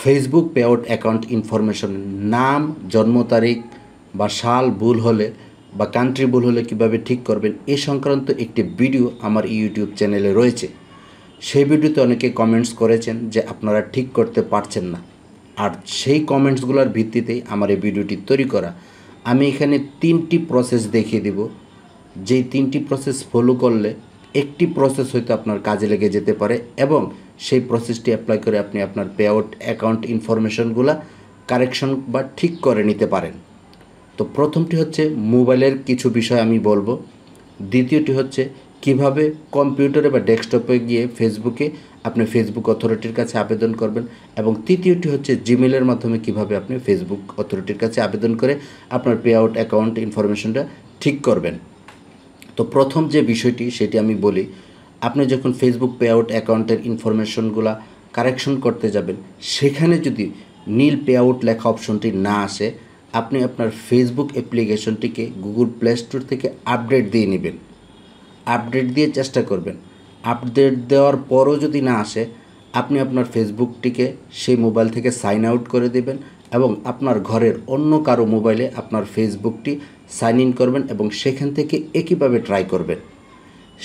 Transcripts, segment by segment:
Facebook payout account information নাম, জন্ম তারিখ বা সাল ভুল হলে বা কান্ট্রি ভুল হলে কীভাবে ঠিক করবেন এ সংক্রান্ত একটি ভিডিও আমার ইউটিউব চ্যানেলে রয়েছে। সেই ভিডিওতে অনেকে কমেন্টস করেছেন যে আপনারা ঠিক করতে পারছেন না, আর সেই কমেন্টসগুলোর ভিত্তিতেই আমার এই ভিডিওটি তৈরি করা। আমি এখানে 3টি প্রসেস দেখিয়ে দেব, যেই 3টি প্রসেস ফলো করলে একটি প্রসেস হয়তো আপনার কাজে লেগে যেতে পারে এবং সেই প্রসেসটি অ্যাপ্লাই করে আপনি আপনার পেআউট অ্যাকাউন্ট ইনফরমেশনগুলো কারেকশন বা ঠিক করে নিতে পারেন। তো প্রথমটি হচ্ছে মোবাইলের কিছু বিষয় আমি বলবো, দ্বিতীয়টি হচ্ছে কিভাবে কম্পিউটারে বা ডেস্কটপে গিয়ে ফেসবুকে আপনি ফেসবুক অথরিটির কাছে আবেদন করবেন, এবং তৃতীয়টি হচ্ছে জিমেলের মাধ্যমে কিভাবে আপনি ফেসবুক অথরিটির কাছে আবেদন করে আপনার পেআউট অ্যাকাউন্ট ইনফরমেশনটা ঠিক করবেন। তো প্রথম যে বিষয়টি সেটি আমি বলি, আপনি যখন ফেসবুক পেআউট অ্যাকাউন্টের ইনফরমেশনগুলো কারেকশন করতে যাবেন, সেখানে যদি নীল পেআউট লেখা অপশনটি না আসে, আপনি আপনার ফেসবুক অ্যাপ্লিকেশনটিকে গুগল প্লে স্টোর থেকে আপডেট দিয়ে নেবেন। আপডেট দিয়ে চেষ্টা করবেন। আপডেট দেওয়ার পরও যদি না আসে, আপনি আপনার ফেসবুকটিকে সেই মোবাইল থেকে সাইন আউট করে দেবেন এবং আপনার ঘরের অন্য কারো মোবাইলে আপনার ফেসবুকটি সাইন ইন করবেন এবং সেখান থেকে একইভাবে ট্রাই করবেন।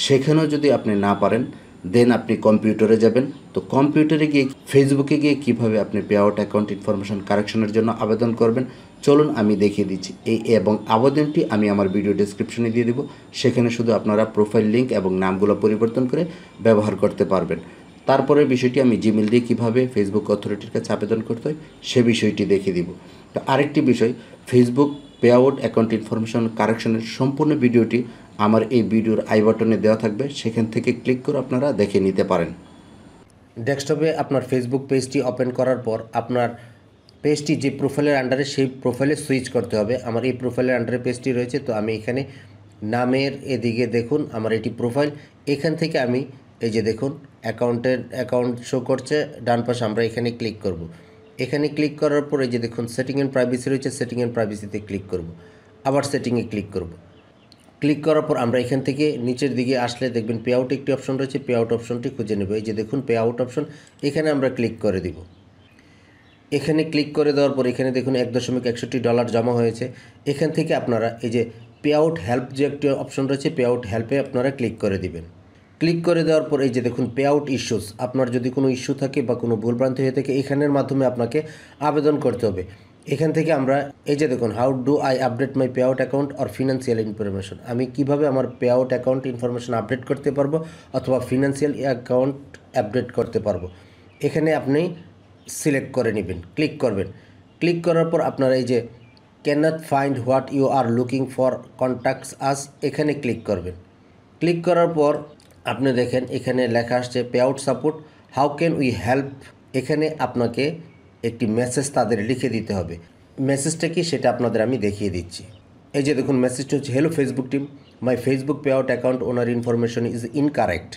সেখানেও যদি আপনি না পারেন, দেন আপনি কম্পিউটারে যাবেন। তো কম্পিউটারে গিয়ে ফেসবুকে গিয়ে কিভাবে আপনি পেআউট অ্যাকাউন্ট ইনফরমেশন কারেকশনের জন্য আবেদন করবেন চলুন আমি দেখিয়ে দিচ্ছি। এবং আবেদনটি আমি আমার ভিডিও ডেসক্রিপশনে দিয়ে দেবো, সেখানে শুধু আপনারা প্রোফাইল লিঙ্ক এবং নামগুলো পরিবর্তন করে ব্যবহার করতে পারবেন। তারপরে বিষয়টি আমি জিমেল দিয়ে কীভাবে ফেসবুক অথরিটির কাছে আবেদন করতে হয় সে বিষয়টি দেখিয়ে দিব। তো আরেকটি বিষয়, ফেসবুক পেআউট অ্যাকাউন্ট ইনফরমেশন কারেকশনের সম্পূর্ণ ভিডিওটি আমার এই ভিডিওর আই বাটনে দেওয়া থাকবে, সেখান থেকে ক্লিক করে আপনারা দেখে নিতে পারেন। ডেস্কটপে আপনার ফেসবুক পেজটি ওপেন করার পর আপনার পেজটি যে প্রোফাইলের আন্ডারে সেই প্রোফাইলে সুইচ করতে হবে। আমার এই প্রোফাইলের আন্ডারে পেজটি রয়েছে, তো আমি এখানে নামের এদিকে দেখুন আমার এটি প্রোফাইল, এখান থেকে আমি এই যে দেখুন অ্যাকাউন্ট শো করছে ডান পাশে, আমরা এখানে ক্লিক করব। এখানে ক্লিক করার পর এই যে দেখুন সেটিং অ্যান্ড প্রাইভেসি রয়েছে, সেটিং অ্যান্ড প্রাইভেসিতে ক্লিক করব, আবার সেটিংয়ে ক্লিক করব। ক্লিক করার পর আমরা এখান থেকে নিচের দিকে আসলে দেখবেন পেআউট একটি অপশন রয়েছে, পেআউট অপশনটি খুঁজে নেব। এই যে দেখুন পেআউট অপশন, এখানে আমরা ক্লিক করে দিব। এখানে ক্লিক করে দেওয়ার পর এখানে দেখুন $1.61 জমা হয়েছে। এখান থেকে আপনারা এই যে পেআউট হেল্প যে একটি অপশন রয়েছে, পেআউট হেল্পে আপনারা ক্লিক করে দিবেন। ক্লিক করে দেওয়ার পর এই যে দেখুন পেআউট ইস্যুস, আপনার যদি কোনো ইস্যু থাকে বা কোনো ভুলভ্রান্তি হয়ে থাকে এখানের মাধ্যমে আপনাকে আবেদন করতে হবে। এখান থেকে আমরা এই যে দেখুন how do I update my payout account or financial information, আমি কিভাবে আমার পেআউট অ্যাকাউন্ট ইনফরমেশন আপডেট করতে পারবো অথবা ফিনান্সিয়াল অ্যাকাউন্ট আপডেট করতে পারবো, এখানে আপনি সিলেক্ট করে নেবেন, ক্লিক করবেন। ক্লিক করার পর আপনারা এই যে can not find what you are looking for contacts us, এখানে ক্লিক করবেন। ক্লিক করার পর আপনি দেখেন এখানে লেখা আসছে payout support, how can we help, এখানে আপনাকে একটি মেসেজ তাদের লিখে দিতে হবে। মেসেজটা কি সেটা আপনাদের আমি দেখিয়ে দিচ্ছি। এই যে দেখুন মেসেজটা হচ্ছে, hello Facebook team, my Facebook payout account owner information is incorrect,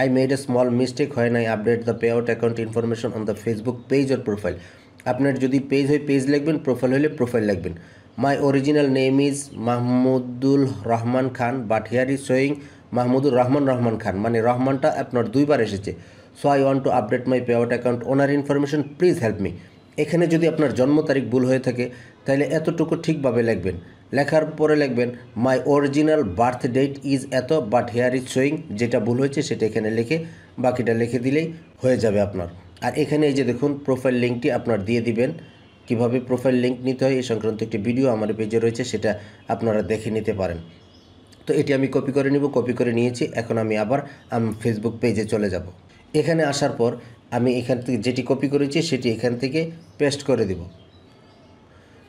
I made a small mistake when I update the payout account information on the Facebook page or profile. আপনার যদি পেজ হয় পেজ লিখবেন, profile হলে profile লিখবেন। My original name is Mahmudul Rahman Khan, but here is showing Mahmudur Rahman Khan, মানে রহমানটা আপনার দুইবার এসেছে। So I want to update my payout account owner information, please help me. এখানে যদি আপনার জন্ম তারিখ ভুল হয়ে থাকে তাহলে এতটুকু ঠিকভাবে লিখবেন। লেখার পরে লিখবেন my original birth date is এত, বাট হেয়ার ইজ শোয়িং, যেটা ভুল হয়েছে সেটা এখানে লিখে বাকিটা লিখে দিলেই হয়ে যাবে আপনার। আর এখানে এই যে দেখুন প্রোফাইল লিঙ্কটি আপনার দিয়ে দিবেন। কিভাবে প্রোফাইল লিঙ্ক নিতে হয় এই সংক্রান্ত একটি ভিডিও আমার পেজে রয়েছে, সেটা আপনারা দেখে নিতে পারেন। তো এটি আমি কপি করে নিব, কপি করে নিয়েছি। এখন আমি আবার ফেসবুক পেজে চলে যাব। এখানে আসার পর আমি এখান থেকে যেটি কপি করেছি সেটি এখান থেকে পেস্ট করে দেব।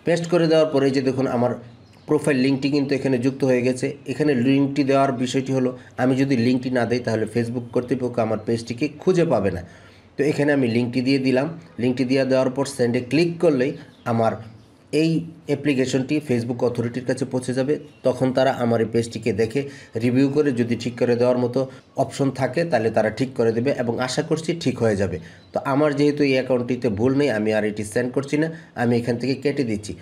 পেস্ট করে দেওয়ার পরে যে দেখুন আমার প্রোফাইল লিঙ্কটি কিন্তু এখানে যুক্ত হয়ে গেছে। এখানে লিঙ্কটি দেওয়ার বিষয়টি হলো, আমি যদি লিঙ্কটি না দিই তাহলে ফেসবুক কর্তৃপক্ষ আমার পেজটিকে খুঁজে পাবে না। তো এখানে আমি লিঙ্কটি দিয়ে দিলাম। লিঙ্কটি দিয়ে দেওয়ার পর সেন্ডে ক্লিক করলেই আমার এই অ্যাপ্লিকেশনটি ফেসবুক অথরিটির কাছে পৌঁছে যাবে। তখন তারা আমার এই পেজটিকে দেখে রিভিউ করে যদি ঠিক করে দেওয়ার মতো অপশন থাকে তাহলে তারা ঠিক করে দেবে এবং আশা করছি ঠিক হয়ে যাবে। তো আমার যেহেতু এই অ্যাকাউন্টটিতে ভুল নেই, আমি আর এটি সেন্ড করছি না, আমি এখান থেকে কেটে দিচ্ছি।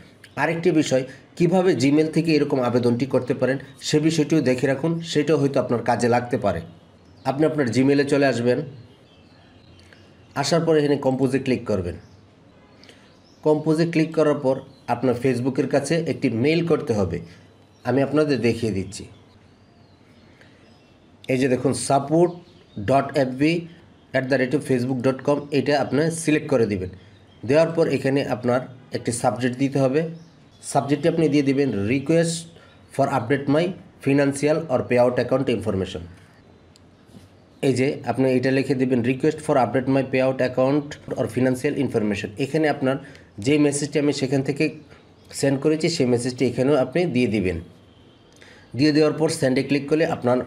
আরেকটি বিষয়, কিভাবে জিমেল থেকে এরকম আবেদনটি করতে পারেন সে বিষয়টিও দেখে রাখুন, সেটাও হয়তো আপনার কাজে লাগতে পারে। আপনি আপনার জিমেলে চলে আসবেন, আসার পরে এখানে কম্পোজে ক্লিক করবেন। কম্পোজে ক্লিক করার পর আপনার ফেসবুকের কাছে একটি মেইল করতে হবে। আমি আপনাদের দেখিয়ে দিচ্ছি। এই যে দেখুন support.fb@facebook.com, এটা আপনার সিলেক্ট করে দিবেন। দেওয়ার পর এখানে আপনার একটি সাবজেক্ট দিতে হবে। সাবজেক্টটি আপনি দিয়ে দিবেন request for update my financial or pay out account information. এই যে আপনি এটা লিখে দিবেন request for update my pay out account or financial information. এখানে আপনার যে মেসেজটি আমি সেখান থেকে সেন্ড করেছি সেই মেসেজটি এখানেও আপনি দিয়ে দিবেন। দিয়ে দেওয়ার পর সেন্ডে ক্লিক করলে আপনার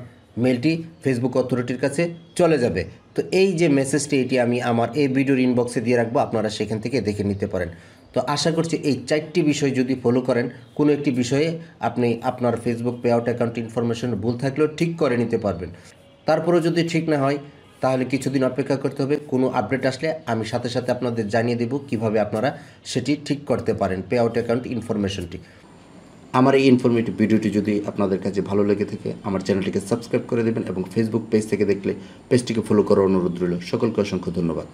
মেলটি ফেসবুক অথরিটির কাছে চলে যাবে। তো এই যে মেসেজটি এটি আমি আমার এই ভিডিওর ইনবক্সে দিয়ে রাখবো, আপনারা সেখান থেকে দেখে নিতে পারেন। তো আশা করছি এই 4টি বিষয় যদি ফলো করেন, কোনো একটি বিষয়ে আপনি আপনার Facebook pay out account information ভুল থাকলেও ঠিক করে নিতে পারবেন। তারপরেও যদি ঠিক না হয় তাহলে কিছুদিন অপেক্ষা করতে হবে। কোনো আপডেট আসলে আমি সাথে সাথে আপনাদের জানিয়ে দেব কিভাবে আপনারা সেটি ঠিক করতে পারেন পে আউট অ্যাকাউন্ট ইনফরমেশনটি। আমার এই ইনফরমেটিভ ভিডিওটি যদি আপনাদের কাছে ভালো লেগে থাকে আমার চ্যানেলটিকে সাবস্ক্রাইব করে দেবেন এবং ফেসবুক পেজ থেকে দেখলে পেজটিকে ফলো করার অনুরোধ রইল। সকলকে অসংখ্য ধন্যবাদ।